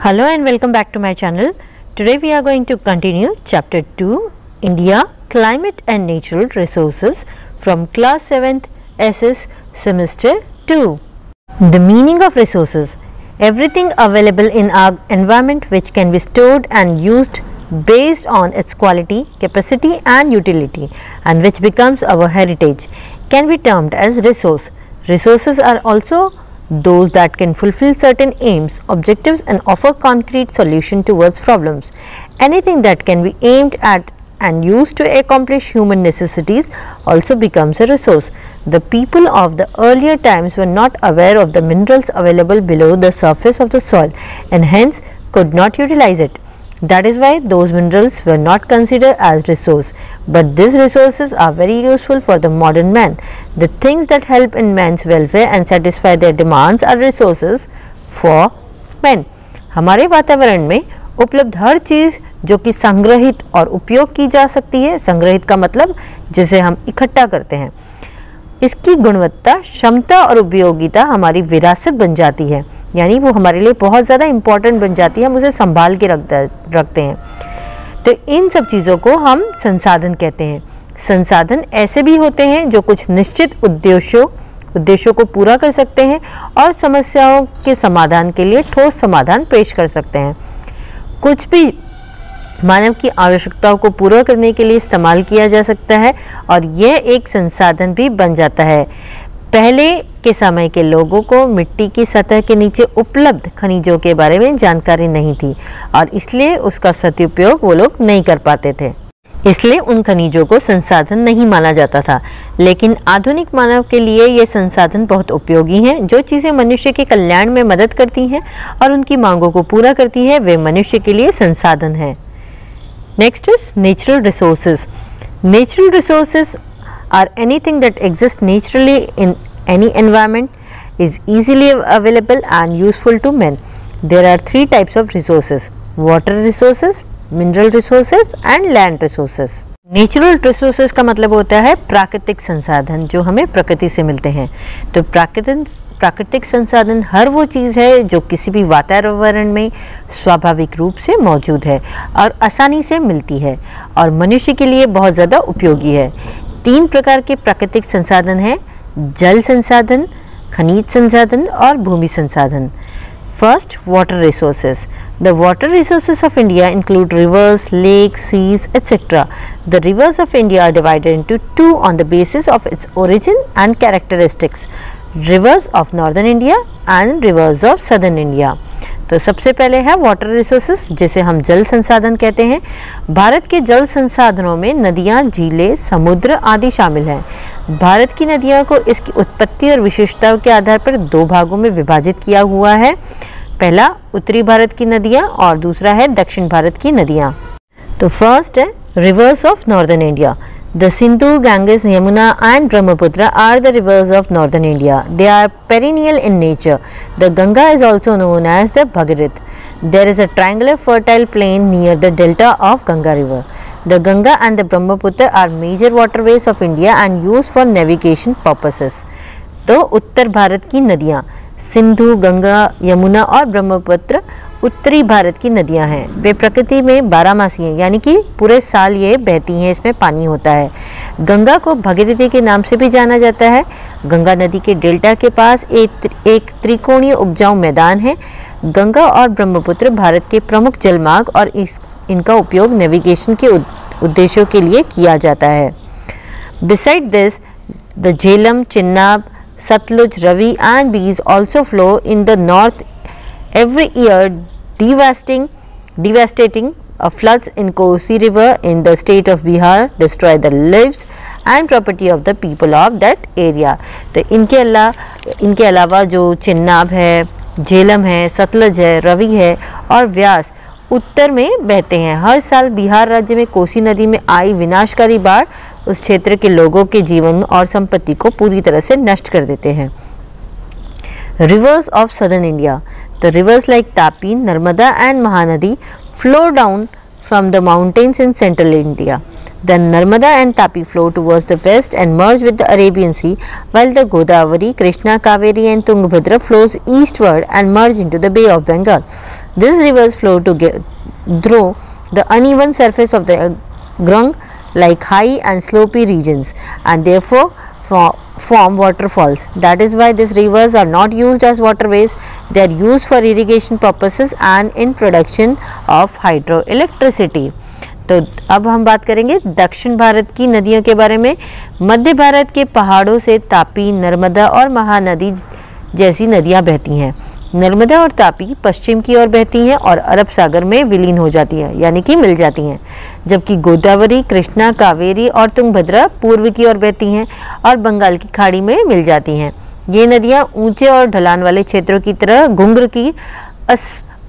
Hello and welcome back to my channel. Today we are going to continue chapter 2 India Climate and Natural Resources from class 7th SS semester 2. The meaning of resources: everything available in our environment which can be stored and used based on its quality, capacity and utility, and which becomes our heritage, can be termed as resource. Resources are also those that can fulfill certain aims, objectives and offer concrete solution towards problems. Anything that can be aimed at and used to accomplish human necessities also becomes a resource. The people of the earlier times were not aware of the minerals available below the surface of the soil and hence could not utilize it. That is why those minerals were not considered as resource, but these resources are very useful for the modern man. The things that help in man's welfare and satisfy their demands are resources for men. हमारे वातावरण में उपलब्ध हर चीज़ जो कि संग्रहित और उपयोग की जा सकती है, संग्रहित का मतलब जिसे हम इकट्ठा करते हैं, इसकी गुणवत्ता, क्षमता और उपयोगिता हमारी विरासत बन जाती है, यानी वो हमारे लिए बहुत ज़्यादा इम्पोर्टेंट बन जाती है, हम उसे संभाल के रखते हैं। तो इन सब चीज़ों को हम संसाधन कहते हैं। संसाधन ऐसे भी होते हैं जो कुछ निश्चित उद्देश्यों को पूरा कर सकते हैं और समस्याओं के समाधान के लिए ठोस समाधान पेश कर सकते हैं। कुछ भी मानव की आवश्यकताओं को पूरा करने के लिए इस्तेमाल किया जा सकता है और यह एक संसाधन भी बन जाता है। पहले के समय के लोगों को मिट्टी की सतह के नीचे उपलब्ध खनिजों के बारे में जानकारी नहीं थी और इसलिए उसका सदुपयोग वो लोग नहीं कर पाते थे, इसलिए उन खनिजों को संसाधन नहीं माना जाता था। लेकिन आधुनिक मानव के लिए ये संसाधन बहुत उपयोगी हैं। जो चीज़ें मनुष्य के कल्याण में मदद करती हैं और उनकी मांगों को पूरा करती है, वे मनुष्य के लिए संसाधन हैं। Next is natural resources. Natural resources are anything that exists naturally in any environment, is easily available and useful to men. There are three types of resources: water resources, mineral resources and land resources. Natural resources का मतलब होता है प्राकृतिक संसाधन जो हमें प्रकृति से मिलते हैं। तो प्राकृतिक संसाधन हर वो चीज़ है जो किसी भी वातावरण में स्वाभाविक रूप से मौजूद है और आसानी से मिलती है और मनुष्य के लिए बहुत ज़्यादा उपयोगी है। तीन प्रकार के प्राकृतिक संसाधन हैं: जल संसाधन, खनिज संसाधन और भूमि संसाधन। First, water resources. The water resources of India include rivers, lakes, seas, etc. The rivers of India are divided into two on the basis of its origin and characteristics: rivers of northern India and rivers of southern India. तो सबसे पहले है water resources, जिसे हम जल संसाधन कहते हैं। भारत के जल संसाधनों में नदियाँ, झीलें, समुद्र आदि शामिल हैं। भारत की नदियों को इसकी उत्पत्ति और विशेषताओं के आधार पर दो भागों में विभाजित किया हुआ है। पहला उत्तरी भारत की नदियाँ और दूसरा है दक्षिण भारत की नदियाँ। तो फर्स्ट है reverse of northern India. The Sindhu, Ganges, Yamuna and Brahmaputra are the rivers of northern India. They are perennial in nature. The Ganga is also known as the Bhagirath. There is a triangular fertile plain near the delta of Ganga river. The Ganga and the Brahmaputra are major waterways of India and used for navigation purposes. तो उत्तर भारत की नदियाँ सिंधु, गंगा, यमुना और ब्रह्मपुत्र उत्तरी भारत की नदियां हैं। वे प्रकृति में बारहमासी हैं, यानी कि पूरे साल ये बहती हैं, इसमें पानी होता है। गंगा को भगीरथी के नाम से भी जाना जाता है। गंगा नदी के डेल्टा के पास एक त्रिकोणीय उपजाऊ मैदान है। गंगा और ब्रह्मपुत्र भारत के प्रमुख जलमार्ग और इनका उपयोग नेविगेशन के उद्देश्यों के लिए किया जाता है। Besides this the Jhelum, Chenab, Satluj, Ravi and Beas also flow in the north every year, devastating floods in Kosi river in the state of Bihar destroy the lives and property of the people of that area. तो इनके अलावा जो चिन्नाब है, झेलम है, सतलज है, रवि है और व्यास उत्तर में बहते हैं। हर साल बिहार राज्य में कोसी नदी में आई विनाशकारी बाढ़ उस क्षेत्र के लोगों के जीवन और संपत्ति को पूरी तरह से नष्ट कर देते हैं। Reverse of southern India. The reverse like Tapi, Narmada and Mahanadi flow down from the mountains in central India. The Narmada and Tapi flow towards the west and merge with the Arabian Sea, while the Godavari, Krishna, Kaveri and Tungabhadra flows eastward and merge into the Bay of Bengal. These rivers flow through the uneven surface of the Grung like high and slopy regions, and therefore form waterfalls. That is why these rivers are not used as waterways. They are used for irrigation purposes and in production of hydroelectricity. तो अब हम बात करेंगे दक्षिण भारत की नदियों के बारे में। मध्य भारत के पहाड़ों से तापी, नर्मदा और महानदी जैसी नदियां बहती हैं। नर्मदा और तापी पश्चिम की ओर बहती हैं और अरब सागर में विलीन हो जाती हैं, यानी कि मिल जाती हैं, जबकि गोदावरी, कृष्णा, कावेरी और तुंगभद्रा पूर्व की ओर बहती हैं और बंगाल की खाड़ी में मिल जाती हैं। ये नदियां ऊंचे और ढलान वाले क्षेत्रों की तरह घुंघरू की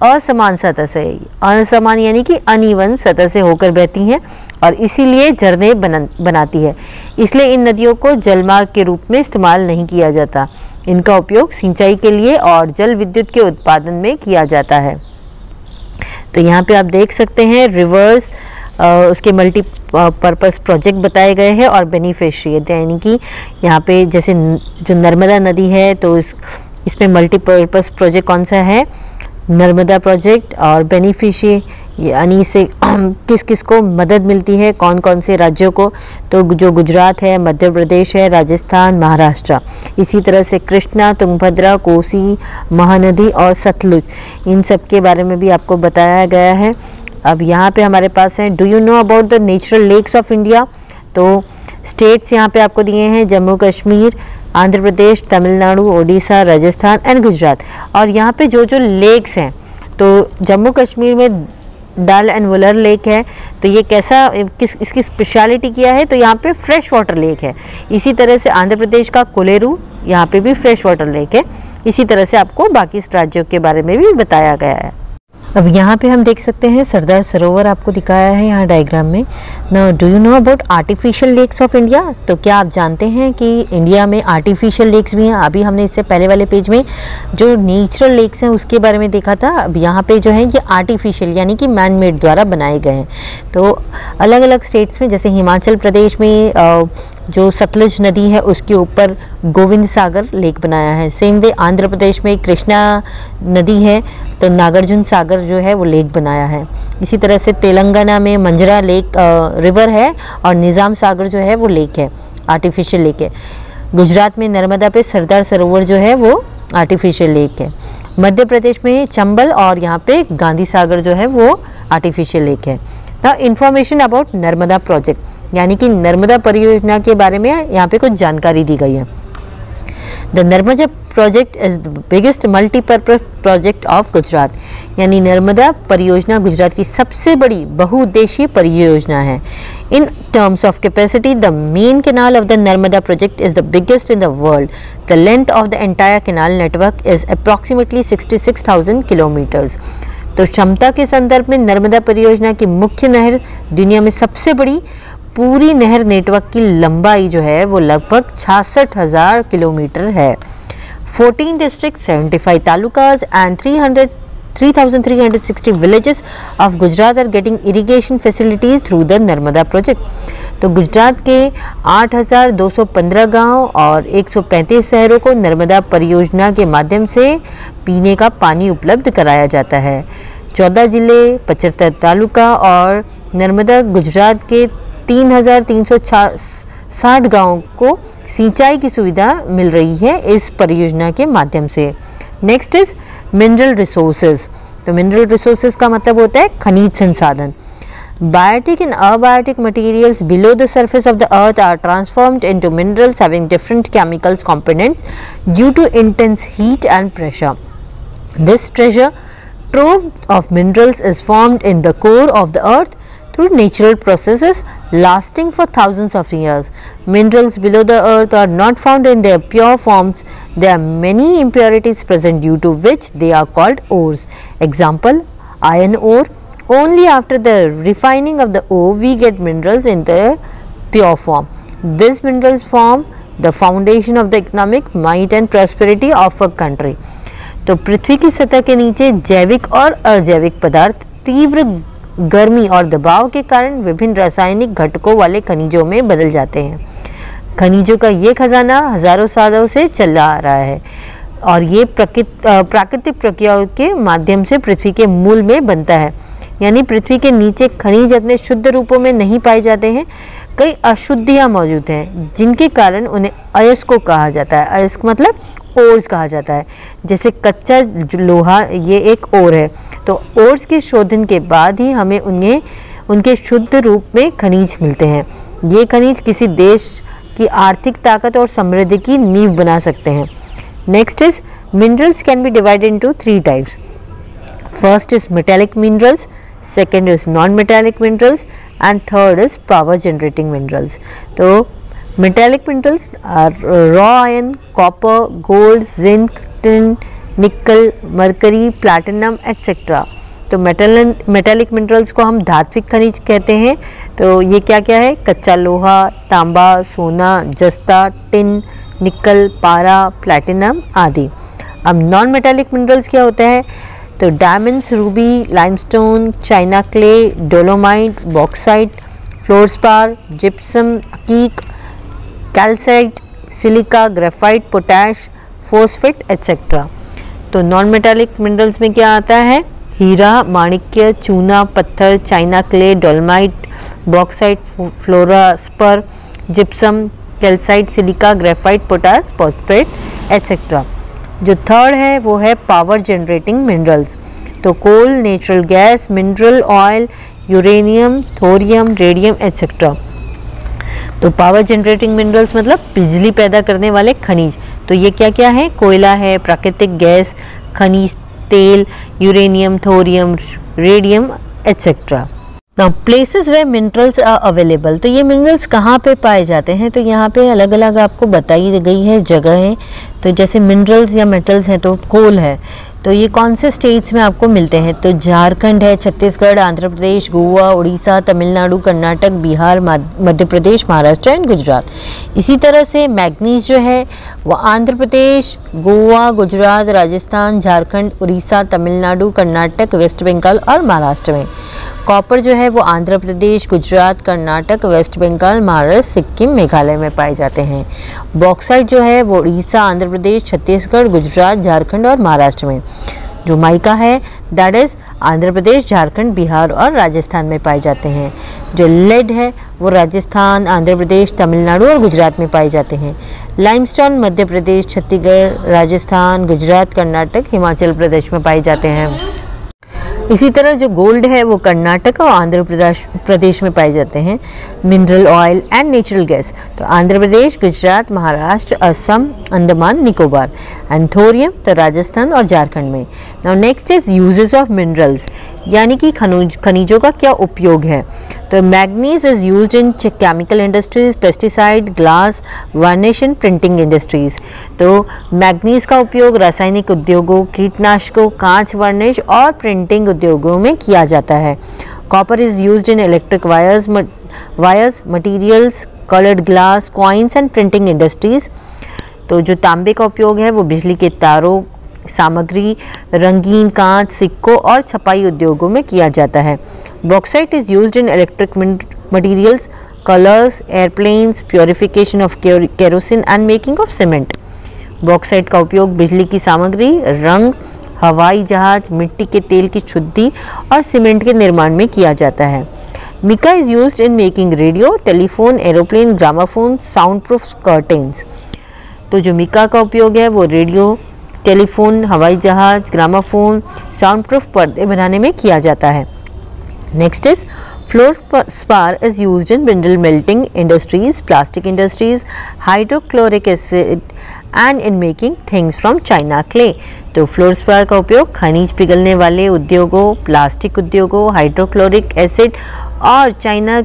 असमान सतह से, असमान यानी कि अनइवन सतह से होकर बहती हैं और इसीलिए झरने बनाती है। इसलिए इन नदियों को जलमार्ग के रूप में इस्तेमाल नहीं किया जाता। इनका उपयोग सिंचाई के लिए और जल विद्युत के उत्पादन में किया जाता है। तो यहाँ पे आप देख सकते हैं रिवर्स, उसके मल्टीपर्पज़ प्रोजेक्ट बताए गए हैं और बेनिफिशियरी, यानी कि यहाँ पे जैसे जो नर्मदा नदी है तो इसमें मल्टीपर्पज़ प्रोजेक्ट कौन सा है, नर्मदा प्रोजेक्ट, और बेनिफिशियरी यानी इससे किस किस को मदद मिलती है, कौन कौन से राज्यों को, तो जो गुजरात है, मध्य प्रदेश है, राजस्थान, महाराष्ट्र। इसी तरह से कृष्णा, तुंगभद्रा, कोसी, महानदी और सतलुज, इन सब के बारे में भी आपको बताया गया है। अब यहाँ पे हमारे पास है do you know about the natural lakes of India. तो स्टेट्स यहाँ पे आपको दिए हैं जम्मू कश्मीर, आंध्र प्रदेश, तमिलनाडु, ओडिशा, राजस्थान एंड गुजरात। और यहाँ पे जो जो लेक्स हैं, तो जम्मू कश्मीर में डल एंड वुलर लेक है, तो ये कैसा इसकी स्पेशलिटी क्या है, तो यहाँ पे फ्रेश वाटर लेक है। इसी तरह से आंध्र प्रदेश का कोलेरू, यहाँ पे भी फ्रेश वाटर लेक है। इसी तरह से आपको बाकी राज्यों के बारे में भी बताया गया है। अब यहाँ पे हम देख सकते हैं सरदार सरोवर आपको दिखाया है यहाँ डायग्राम में। Now do you know about artificial lakes of India. तो क्या आप जानते हैं कि इंडिया में आर्टिफिशियल लेक्स भी हैं। अभी हमने इससे पहले वाले पेज में जो नेचुरल लेक्स हैं उसके बारे में देखा था। अब यहाँ पे जो है ये आर्टिफिशियल यानी कि मैन मेड द्वारा बनाए गए हैं। तो अलग अलग स्टेट्स में, जैसे हिमाचल प्रदेश में जो सतलुज नदी है उसके ऊपर गोविंद सागर लेक बनाया है। सेम वे आंध्र प्रदेश में कृष्णा नदी है तो नागार्जुन सागर जो है वो लेक बनाया है। इसी तरह से तेलंगाना में मंजरा लेक रिवर है और निज़ाम सागर जो है वो लेक है, आर्टिफिशियल लेक है। गुजरात में नर्मदा पे सरदार सरोवर जो है वो आर्टिफिशियल लेक है। मध्य प्रदेश में चंबल और यहाँ पे गांधी सागर जो है वो आर्टिफिशियल लेक है। Now information about Narmada project, यानी कि नर्मदा परियोजना के बारे में यहाँ पे कुछ जानकारी दी गई है। The Narmada project is the biggest multipurpose project of Gujarat, यानी नर्मदा परियोजना गुजरात की सबसे बड़ी बहुउद्देशीय परियोजना है। In terms of capacity the main canal of the Narmada project is the biggest in the world. The length of the entire canal network is approximately 66,000 kilometres. तो क्षमता के संदर्भ में नर्मदा परियोजना की मुख्य नहर दुनिया में सबसे बड़ी पूरी नहर नेटवर्क की लंबाई जो है वो लगभग 66,000 किलोमीटर है। 14 district, 75 talukas and 3,360 villages of Gujarat are getting irrigation facilities through the Narmada project. तो गुजरात के 8,215 गांव और 135 शहरों को नर्मदा परियोजना के माध्यम से पीने का पानी उपलब्ध कराया जाता है। 14 जिले, 75 तालुका और नर्मदा गुजरात के 3,360 गाँव को सिंचाई की सुविधा मिल रही है इस परियोजना के माध्यम से। Next is mineral resources. तो मिनरल रिसोर्सेज का मतलब होता है खनिज संसाधन। Biotic and abiotic materials below the surface of the earth are transformed into minerals having different chemical components due to intense heat and pressure. This treasure trove of minerals is formed in the core of the earth through natural processes lasting for thousands of years. Minerals below the earth are not found in their pure forms. There are many impurities present due to which they are called ores. Example, iron ore. Only after the refining of the ore we get minerals in their pure form. These minerals form the foundation of the economic might and prosperity of a country. तो पृथ्वी की सतह के नीचे जैविक और अजैविक पदार्थ तीव्र गर्मी और दबाव के कारण विभिन्न रासायनिक घटकों वाले खनिजों में बदल जाते हैं। खनिजों का ये खजाना हजारों सालों से चला आ रहा है और ये प्राकृतिक प्रक्रियाओं के माध्यम से पृथ्वी के मूल में बनता है। यानी पृथ्वी के नीचे खनिज अपने शुद्ध रूपों में नहीं पाए जाते हैं, कई अशुद्धियां मौजूद हैं जिनके कारण उन्हें अयस्कों कहा जाता है। अयस्क मतलब ओर्स कहा जाता है। जैसे कच्चा लोहा ये एक ओर है, तो ओर्स के शोधन के बाद ही हमें उनके शुद्ध रूप में खनिज मिलते हैं। ये खनिज किसी देश की आर्थिक ताकत और समृद्धि की नींव बना सकते हैं। Next is minerals can be divided into 3 types. First is metallic minerals, second is non-metallic minerals and third is power generating minerals. तो metallic minerals are raw iron, copper, gold, zinc, tin, nickel, mercury, platinum etc. तो metallic minerals को हम धात्विक खनिज कहते हैं। तो ये क्या क्या है? कच्चा लोहा, तांबा, सोना, जस्ता, टिन, निकल, पारा, प्लैटिनम आदि। अब नॉन मेटेलिक मिनरल्स क्या होता है? तो diamonds, ruby, limestone, china clay, dolomite, bauxite, fluorspar, gypsum, अकीक, calcite, silica, graphite, potash, phosphate etcetera. तो नॉन मेटालिक मिनरल्स में क्या आता है? हीरा, माणिक्य, चूना पत्थर, china clay, dolomite, bauxite, fluorspar, gypsum, calcite, silica, graphite, potash, phosphate etcetera. जो थर्ड है वो है पावर जनरेटिंग मिनरल्स। तो coal, natural gas, mineral oil, uranium, thorium, radium etcetera. तो पावर जनरेटिंग मिनरल्स मतलब बिजली पैदा करने वाले खनिज। तो ये क्या क्या है? कोयला है, प्राकृतिक गैस, खनिज तेल, uranium, thorium, radium etcetera. Now places where minerals are available, तो ये मिनरल्स कहाँ पे पाए जाते हैं? तो यहाँ पे अलग अलग आपको बताई गई है जगह है। तो जैसे मिनरल्स या मेटल्स हैं, तो कोल है, तो ये कौन से स्टेट्स में आपको मिलते हैं? तो झारखंड है, छत्तीसगढ़, आंध्र प्रदेश, गोवा, उड़ीसा, तमिलनाडु, कर्नाटक, बिहार, मध्य प्रदेश, महाराष्ट्र एंड गुजरात। इसी तरह से मैग्नीज जो है वो आंध्र प्रदेश, गोवा, गुजरात, राजस्थान, झारखंड, उड़ीसा, तमिलनाडु, कर्नाटक, वेस्ट बंगाल और महाराष्ट्र में। कॉपर जो है वो आंध्र प्रदेश, गुजरात, कर्नाटक, वेस्ट बंगाल, महाराष्ट्र, सिक्किम, मेघालय में पाए जाते हैं। बॉक्साइट जो है वो उड़ीसा, आंध्र प्रदेश, छत्तीसगढ़, गुजरात, झारखंड और महाराष्ट्र में। जो माइका है दैट इज आंध्र प्रदेश, झारखंड, बिहार और राजस्थान में पाए जाते हैं। जो लेड है वो राजस्थान, आंध्र प्रदेश, तमिलनाडु और गुजरात में पाए जाते हैं। लाइमस्टोन मध्य प्रदेश, छत्तीसगढ़, राजस्थान, गुजरात, कर्नाटक, हिमाचल प्रदेश में पाए जाते हैं। इसी तरह जो गोल्ड है वो कर्नाटक और आंध्र प्रदेश में पाए जाते हैं। Mineral oil and natural gas तो आंध्र प्रदेश, गुजरात, महाराष्ट्र, असम, अंडमान निकोबार। एंड थोरियम तो राजस्थान और झारखंड में। Now next is uses of minerals, यानी कि खनिजों का क्या उपयोग है। तो manganese is used in chemical industries, pesticide, glass, varnish and printing industries. तो मैग्नीज का उपयोग रासायनिक उद्योगों, कीटनाशकों, कांच, वार्निश और प्रिंटिंग उद्योगों में किया जाता है। Copper is used in electric wires, materials, coloured glass, coins and printing industries. तो जो तांबे का उपयोग है वो बिजली के तारों, सामग्री, रंगीन कांच, सिक्कों और छपाई उद्योगों में किया जाता है। Bauxite is used in electric materials, colours, airplanes, purification of kerosene and making of cement. Bauxite का उपयोग बिजली की सामग्री, रंग, हवाई जहाज, मिट्टी के तेल की शुद्धि और सीमेंट के निर्माण में किया जाता है। Mica is used in making radio, telephone, aeroplane, gramophone, sound proof curtains. तो जो मिका का उपयोग है वो रेडियो, टेलीफोन, हवाई जहाज, ग्रामाफोन, साउंड प्रूफ पर्दे बनाने में किया जाता है। Next is fluorspar is used in mineral melting industries, plastic industries, hydrochloric acid and in making things from China clay. तो फ्लोरस्पार का उपयोग खनिज पिघलने वाले उद्योगों, प्लास्टिक उद्योगों, हाइड्रोक्लोरिक एसिड और चाइना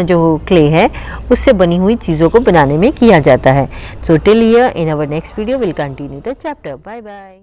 जो क्ले है उससे बनी हुई चीज़ों को बनाने में किया जाता है। So till here in our next video will continue the chapter. Bye bye.